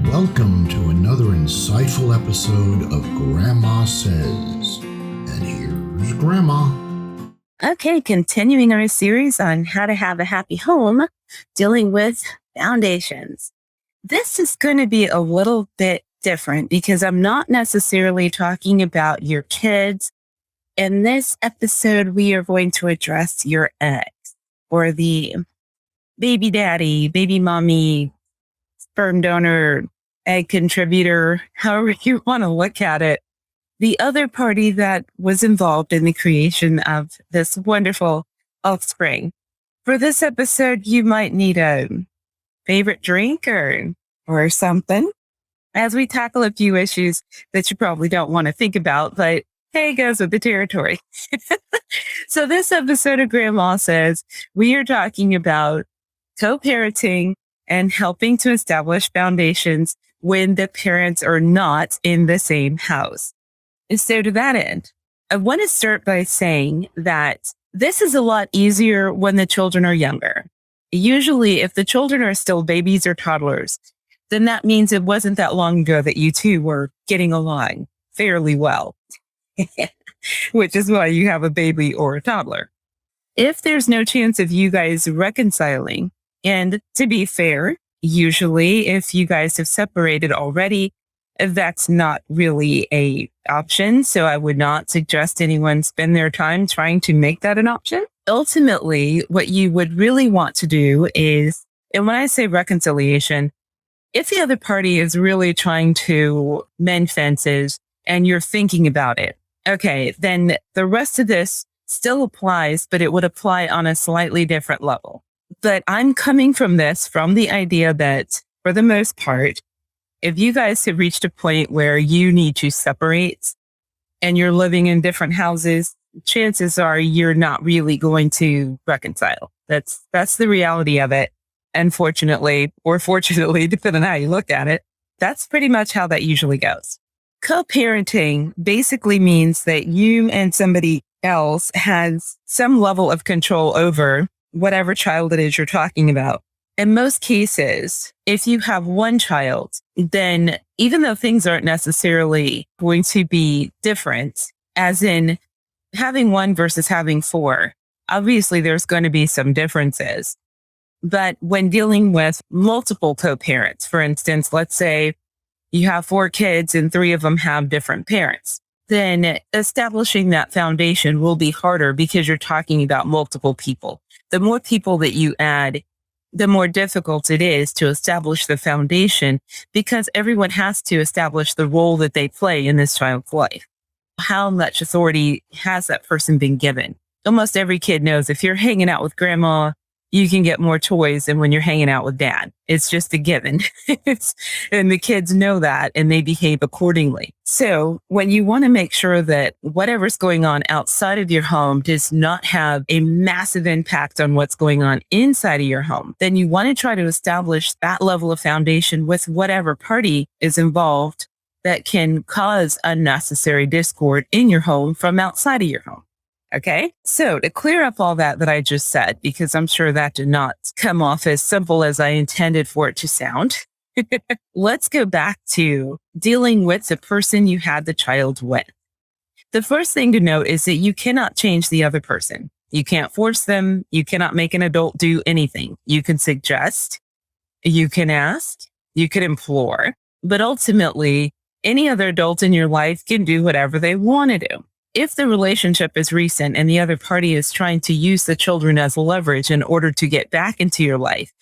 Welcome to another insightful episode of Grandma Says. And here's Grandma. Okay, continuing our series on how to have a happy home, dealing with foundations. This is going to be a little bit different because I'm not necessarily talking about your kids. In this episode, we are going to address your ex or the baby daddy, baby mommy, sperm donor, egg contributor, however you want to look at it. The other party that was involved in the creation of this wonderful offspring. For this episode, you might need a favorite drink or something as we tackle a few issues that you probably don't want to think about, but hey, it goes with the territory. So this episode of Grandma Says, we are talking about co-parenting and helping to establish foundations when the parents are not in the same house. And so to that end, I want to start by saying that this is a lot easier when the children are younger. Usually, if the children are still babies or toddlers, then that means it wasn't that long ago that you two were getting along fairly well, which is why you have a baby or a toddler. If there's no chance of you guys reconciling, and to be fair, usually if you guys have separated already, that's not really a option. So I would not suggest anyone spend their time trying to make that an option. Ultimately, what you would really want to do is, and when I say reconciliation, if the other party is really trying to mend fences and you're thinking about it, okay, then the rest of this still applies, but it would apply on a slightly different level. But I'm coming from this from the idea that for the most part, if you guys have reached a point where you need to separate and you're living in different houses, chances are you're not really going to reconcile. That's the reality of it. Unfortunately, or fortunately, depending on how you look at it, that's pretty much how that usually goes. Co-parenting basically means that you and somebody else has some level of control over whatever child it is you're talking about. In most cases, if you have one child, then even though things aren't necessarily going to be different, as in having one versus having four, obviously there's going to be some differences. But when dealing with multiple co-parents, for instance, let's say you have 4 kids and 3 of them have different parents, then establishing that foundation will be harder because you're talking about multiple people. The more people that you add, the more difficult it is to establish the foundation because everyone has to establish the role that they play in this child's life. How much authority has that person been given? Almost every kid knows if you're hanging out with grandma, you can get more toys than when you're hanging out with dad. It's just a given. And the kids know that and they behave accordingly. So when you want to make sure that whatever's going on outside of your home does not have a massive impact on what's going on inside of your home, then you want to try to establish that level of foundation with whatever party is involved that can cause unnecessary discord in your home from outside of your home. Okay, so to clear up all that I just said, because I'm sure that did not come off as simple as I intended for it to sound, let's go back to dealing with the person you had the child with. The first thing to note is that you cannot change the other person. You can't force them. You cannot make an adult do anything. You can suggest, you can ask, you can implore, but ultimately, any other adult in your life can do whatever they want to do. If the relationship is recent and the other party is trying to use the children as leverage in order to get back into your life,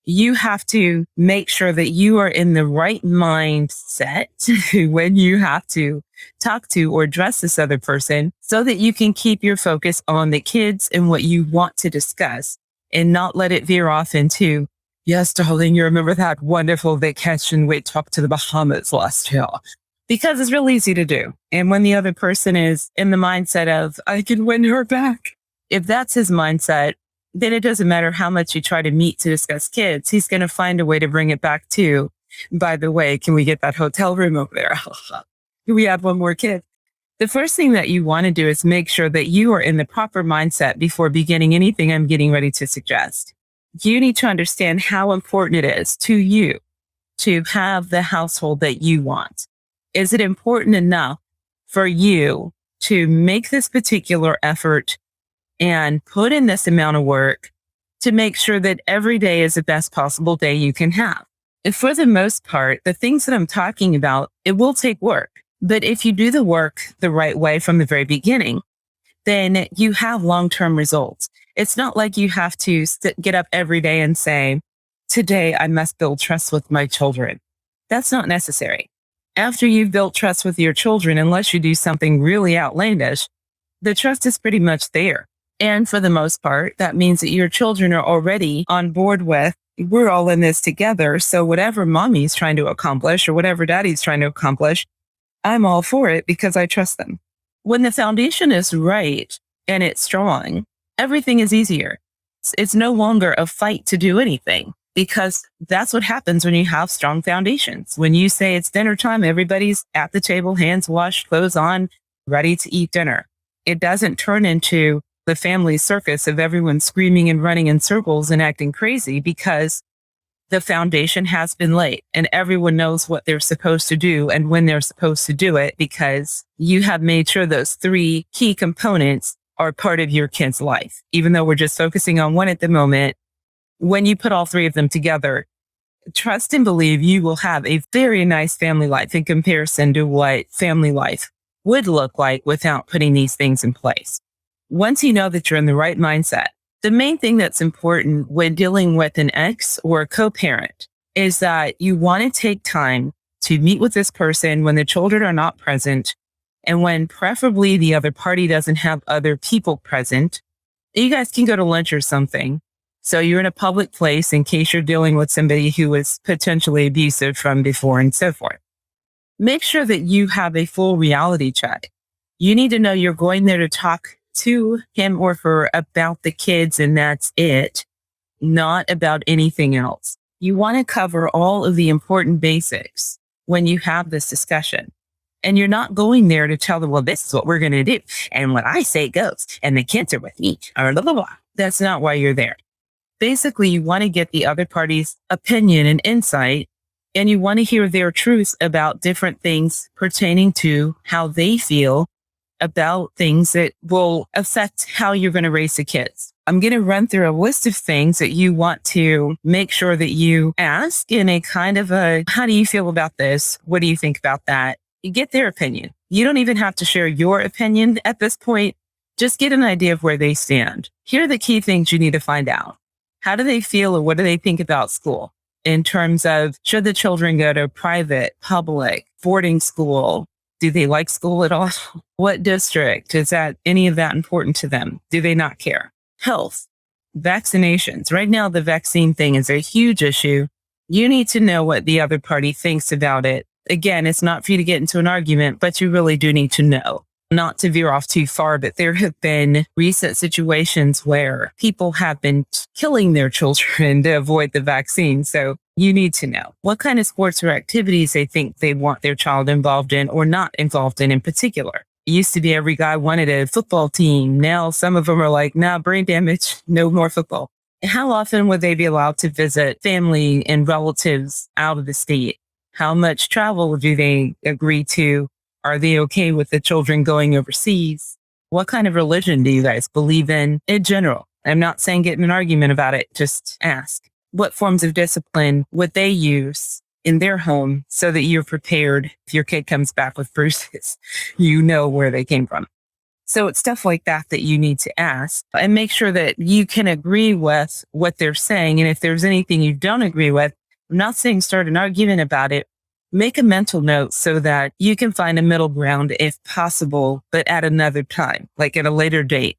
you have to make sure that you are in the right mindset when you have to talk to or address this other person so that you can keep your focus on the kids and what you want to discuss and not let it veer off into, yes, darling, you remember that wonderful vacation we took to the Bahamas last year? Because it's real easy to do. And when the other person is in the mindset of, I can win her back, if that's his mindset, then it doesn't matter how much you try to meet to discuss kids. He's going to find a way to bring it back to, by the way, can we get that hotel room over there? Can we add one more kid? The first thing that you want to do is make sure that you are in the proper mindset before beginning anything I'm getting ready to suggest. You need to understand how important it is to you to have the household that you want? Is it important enough for you to make this particular effort and put in this amount of work to make sure that every day is the best possible day you can have? And for the most part, the things that I'm talking about, it will take work. But if you do the work the right way from the very beginning, then you have long-term results. It's not like you have to get up every day and say, today I must build trust with my children. That's not necessary. After you've built trust with your children, unless you do something really outlandish, the trust is pretty much there. And for the most part, that means that your children are already on board with, we're all in this together. So whatever mommy's trying to accomplish or whatever daddy's trying to accomplish, I'm all for it because I trust them. When the foundation is right and it's strong, everything is easier. It's no longer a fight to do anything because that's what happens when you have strong foundations. When you say it's dinner time, everybody's at the table, hands washed, clothes on, ready to eat dinner. It doesn't turn into the family circus of everyone screaming and running in circles and acting crazy because the foundation has been laid and everyone knows what they're supposed to do and when they're supposed to do it because you have made sure those three key components are part of your kid's life. Even though we're just focusing on one at the moment, when you put all three of them together, trust and believe you will have a very nice family life in comparison to what family life would look like without putting these things in place. Once you know that you're in the right mindset, the main thing that's important when dealing with an ex or a co-parent is that you want to take time to meet with this person when the children are not present and when preferably the other party doesn't have other people present. You guys can go to lunch or something. So you're in a public place in case you're dealing with somebody who is potentially abusive from before and so forth. Make sure that you have a full reality check. You need to know you're going there to talk to him or her about the kids and that's it, not about anything else. You want to cover all of the important basics when you have this discussion. And you're not going there to tell them, well, this is what we're going to do. And what I say goes, and the kids are with me, or blah, blah, blah. That's not why you're there. Basically, you want to get the other party's opinion and insight, and you want to hear their truths about different things pertaining to how they feel about things that will affect how you're going to raise the kids. I'm going to run through a list of things that you want to make sure that you ask in a kind of a, how do you feel about this? What do you think about that? You get their opinion. You don't even have to share your opinion at this point. Just get an idea of where they stand. Here are the key things you need to find out. How do they feel or what do they think about school in terms of should the children go to private, public, boarding school? Do they like school at all? What district? Is that any of that important to them? Do they not care? Health, vaccinations. Right now, the vaccine thing is a huge issue. You need to know what the other party thinks about it. Again, it's not for you to get into an argument, but you really do need to know. Not to veer off too far, but there have been recent situations where people have been killing their children to avoid the vaccine. So you need to know what kind of sports or activities they think they want their child involved in or not involved in particular. It used to be every guy wanted a football team. Now some of them are like, nah, brain damage, no more football. How often would they be allowed to visit family and relatives out of the state? How much travel do they agree to? Are they okay with the children going overseas? What kind of religion do you guys believe in general? I'm not saying get in an argument about it. Just ask. What forms of discipline would they use in their home so that you're prepared if your kid comes back with bruises? You know where they came from. So it's stuff like that that you need to ask and make sure that you can agree with what they're saying. And if there's anything you don't agree with, I'm not saying start an argument about it. Make a mental note so that you can find a middle ground if possible, but at another time, like at a later date.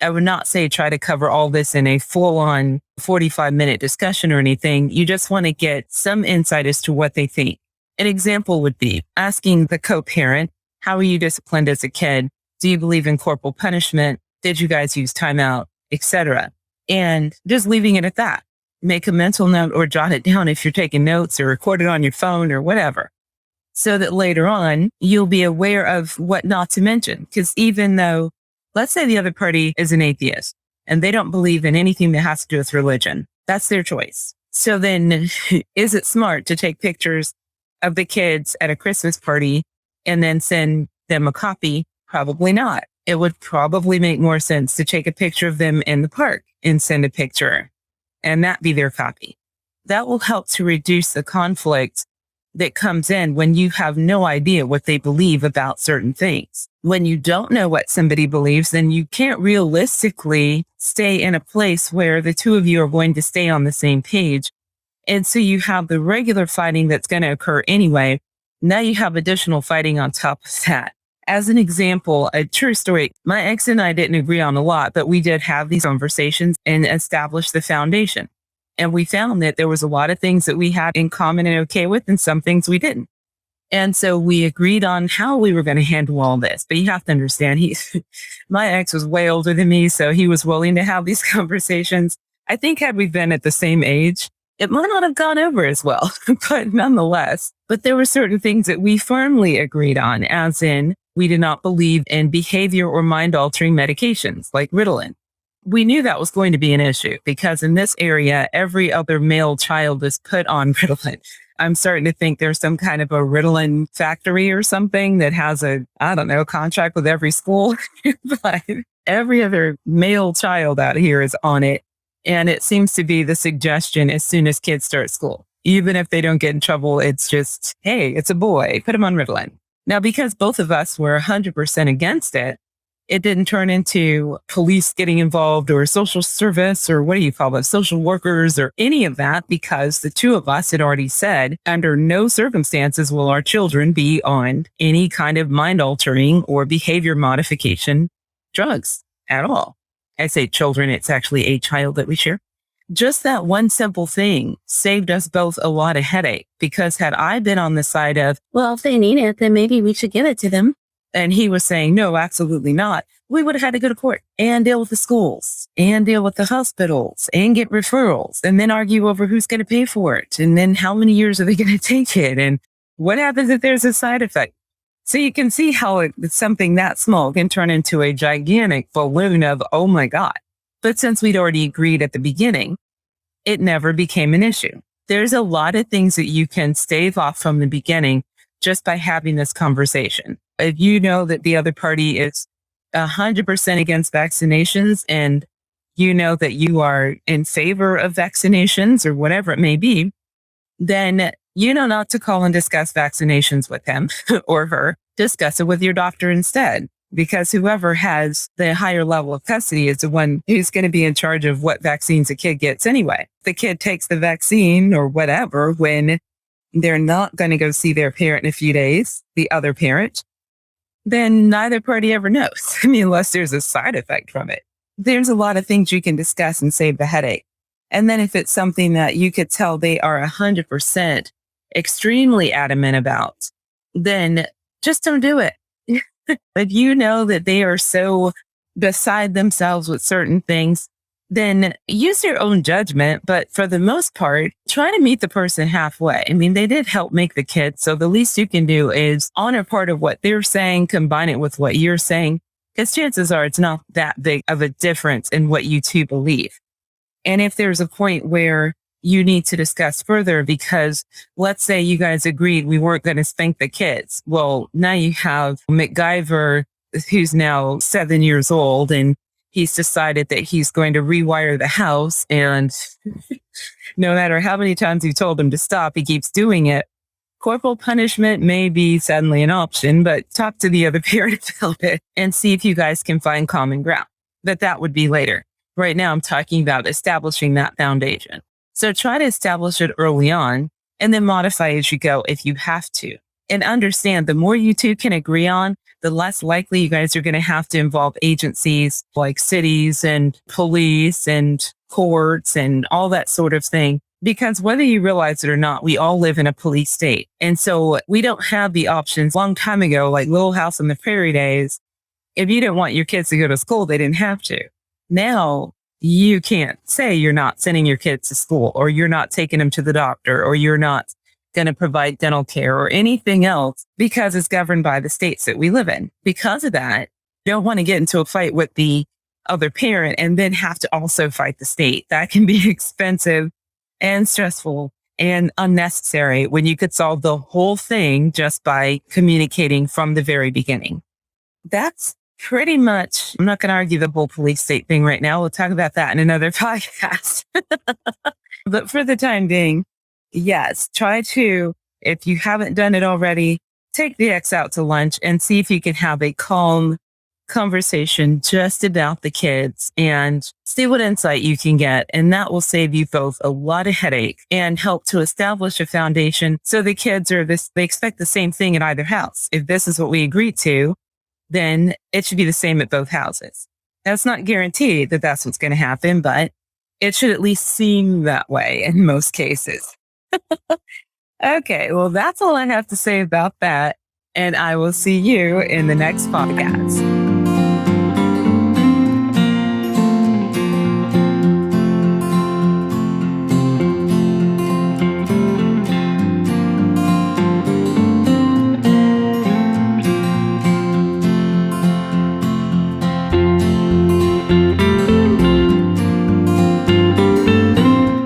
I would not say try to cover all this in a full-on 45-minute discussion or anything. You just want to get some insight as to what they think. An example would be asking the co-parent, how were you disciplined as a kid? Do you believe in corporal punishment? Did you guys use timeout, etc.? And just leaving it at that. Make a mental note or jot it down if you're taking notes or record it on your phone or whatever, so that later on you'll be aware of what not to mention. Because even though, let's say the other party is an atheist and they don't believe in anything that has to do with religion, that's their choice. So then is it smart to take pictures of the kids at a Christmas party and then send them a copy? Probably not. It would probably make more sense to take a picture of them in the park and send a picture and that be their copy. That will help to reduce the conflict that comes in when you have no idea what they believe about certain things. When you don't know what somebody believes, then you can't realistically stay in a place where the two of you are going to stay on the same page. And so you have the regular fighting that's going to occur anyway. Now you have additional fighting on top of that. As an example, a true story, my ex and I didn't agree on a lot, but we did have these conversations and establish the foundation. And we found that there was a lot of things that we had in common and okay with, and some things we didn't. And so we agreed on how we were going to handle all this. But you have to understand, my ex was way older than me, so he was willing to have these conversations. I think had we been at the same age, it might not have gone over as well, but nonetheless. But there were certain things that we firmly agreed on, as in we did not believe in behavior or mind-altering medications like Ritalin. We knew that was going to be an issue because in this area, every other male child is put on Ritalin. I'm starting to think there's some kind of a Ritalin factory or something that has contract with every school. But every other male child out here is on it. And it seems to be the suggestion as soon as kids start school. Even if they don't get in trouble, it's just, hey, it's a boy, put him on Ritalin. Now, because both of us were 100% against it, it didn't turn into police getting involved or social service or what do you call them, social workers or any of that, because the two of us had already said under no circumstances will our children be on any kind of mind altering or behavior modification drugs at all. I say children, it's actually a child that we share. Just that one simple thing saved us both a lot of headache, because had I been on the side of, well, if they need it, then maybe we should give it to them. And he was saying, no, absolutely not. We would have had to go to court and deal with the schools and deal with the hospitals and get referrals and then argue over who's going to pay for it. And then how many years are they going to take it? And what happens if there's a side effect? So you can see how something that small can turn into a gigantic balloon of, oh my God. But since we'd already agreed at the beginning, it never became an issue. There's a lot of things that you can stave off from the beginning just by having this conversation. If you know that the other party is 100% against vaccinations and you know that you are in favor of vaccinations or whatever it may be, then you know not to call and discuss vaccinations with him or her. Discuss it with your doctor instead, because whoever has the higher level of custody is the one who's going to be in charge of what vaccines a kid gets anyway. The kid takes the vaccine or whatever when they're not going to go see their parent in a few days, the other parent, then neither party ever knows. I mean, unless there's a side effect from it. There's a lot of things you can discuss and save the headache. And then if it's something that you could tell they are 100% extremely adamant about, then just don't do it. If you know that they are so beside themselves with certain things, then use your own judgment. But for the most part, try to meet the person halfway. I mean, they did help make the kid. So the least you can do is honor part of what they're saying, combine it with what you're saying, because chances are it's not that big of a difference in what you two believe. And if there's a point where you need to discuss further, because let's say you guys agreed we weren't going to spank the kids. Well, now you have MacGyver, who's now 7 years old, and he's decided that he's going to rewire the house. And no matter how many times you told him to stop, he keeps doing it. Corporal punishment may be suddenly an option, but talk to the other parent about it and see if you guys can find common ground. But that would be later. Right now, I'm talking about establishing that foundation. So try to establish it early on and then modify as you go if you have to. And understand the more you two can agree on, the less likely you guys are going to have to involve agencies like cities and police and courts and all that sort of thing. Because whether you realize it or not, we all live in a police state. And so we don't have the options. Long time ago, like Little House on the Prairie days, if you didn't want your kids to go to school, they didn't have to. Now, you can't say you're not sending your kids to school, or you're not taking them to the doctor, or you're not going to provide dental care or anything else, because it's governed by the states that we live in. Because of that, you don't want to get into a fight with the other parent and then have to also fight the state. That can be expensive and stressful and unnecessary when you could solve the whole thing just by communicating from the very beginning. That's pretty much, I'm not going to argue the whole police state thing right now. We'll talk about that in another podcast. But for the time being, yes, try to, if you haven't done it already, take the ex out to lunch and see if you can have a calm conversation just about the kids and see what insight you can get. And that will save you both a lot of headache and help to establish a foundation. So the kids they expect the same thing at either house. If this is what we agreed to, then it should be the same at both houses. That's not guaranteed that that's what's going to happen, but it should at least seem that way in most cases. Okay, well, that's all I have to say about that. And I will see you in the next podcast.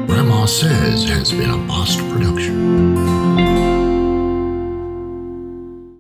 Grandma Says has been a Boss production.